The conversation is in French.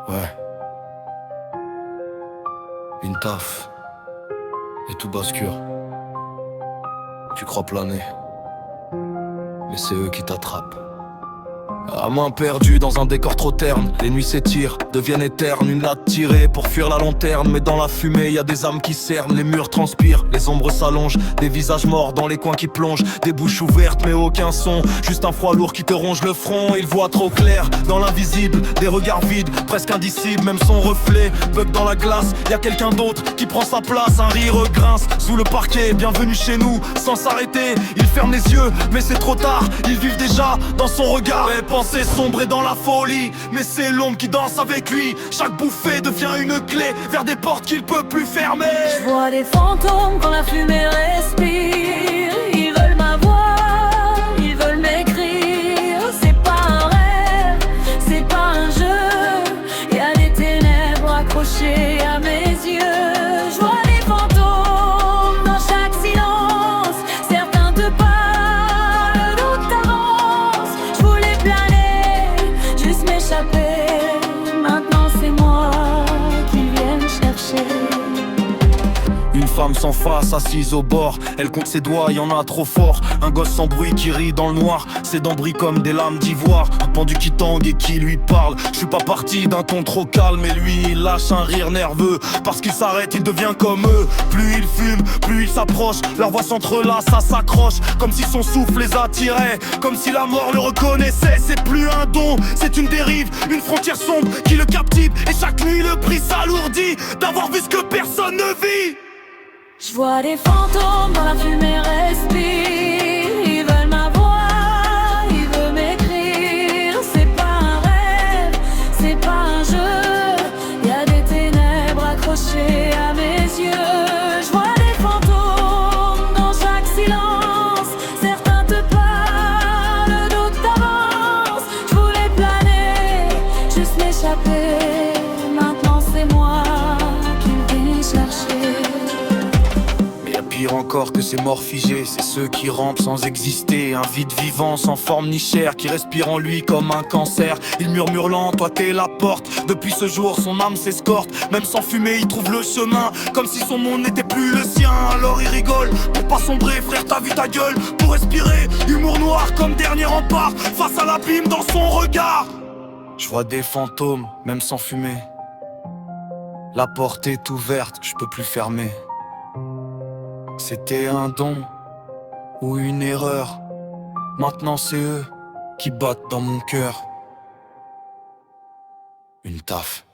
Ouais, une taf, et tout bascule. Tu crois planer, mais c'est eux qui t'attrapent. À main perdue dans un décor trop terne, les nuits s'étirent, deviennent éternes. Une latte tirée pour fuir la lanterne, mais dans la fumée y a des âmes qui cernent. Les murs transpirent, les ombres s'allongent, des visages morts dans les coins qui plongent. Des bouches ouvertes mais aucun son, juste un froid lourd qui te ronge le front. Il voit trop clair dans l'invisible, des regards vides, presque indicibles. Même son reflet bug dans la glace, y a quelqu'un d'autre qui prend sa place. Un rire grince sous le parquet, bienvenue chez nous. Sans s'arrêter, il ferme les yeux, mais c'est trop tard. Ils vivent déjà dans son regard. Pensées sombrer dans la folie, mais c'est l'ombre qui danse avec lui. Chaque bouffée devient une clé vers des portes qu'il peut plus fermer. Je vois des fantômes quand la fumée respire. Ils veulent ma voix, ils veulent m'écrire. C'est pas un rêve, c'est pas un jeu. Y a des ténèbres accrochées à mes yeux. Je vois des fantômes dans chaque silence. Certains te parlent, d'autres t'avancent. Je voulais planer, juste m'échapper. Maintenant c'est moi qu'ils viennent chercher. Une femme sans face, assise au bord. Elle compte ses doigts, y en a trop fort. Un gosse sans bruit qui rit dans le noir. Ses dents brillent comme des lames d'ivoire. Un pendu qui tangue et qui lui parle. Je suis pas parti d'un ton trop calme, mais lui il lâche un rire nerveux. Parce qu'il s'arrête, il devient comme eux. Plus il fume, plus il s'approche. Leur voix s'entrelace, ça s'accroche. Comme si son souffle les attirait, comme si la mort le reconnaissait. C'est plus un don, c'est une dérive. Une frontière sombre qui le captive. Et chaque nuit le prix s'alourdit d'avoir vu ce que personne ne vit. Je vois des fantômes dans la fumée respire. Ils veulent ma voix, ils veulent m'écrire. C'est pas un rêve, c'est pas un jeu. Y a des ténèbres accrochées à mes yeux. Je vois des fantômes dans chaque silence. Certains te parlent, d'autres t'avancent. Je voulais planer, juste m'échapper. Maintenant c'est moi qu'ils viennent chercher. Pire encore que ces morts figés, c'est ceux qui rampent sans exister. Un vide vivant sans forme ni chair, qui respire en lui comme un cancer. Il murmure lent, toi t'es la porte. Depuis ce jour son âme s'escorte. Même sans fumer il trouve le chemin, comme si son monde n'était plus le sien. Alors il rigole, pour pas sombrer frère t'as vu ta gueule. Pour respirer, humour noir comme dernier rempart. Face à l'abîme dans son regard. Je vois des fantômes, même sans fumer. La porte est ouverte, je peux plus fermer. C'était un don ou une erreur. Maintenant c'est eux qui battent dans mon cœur. Une taf.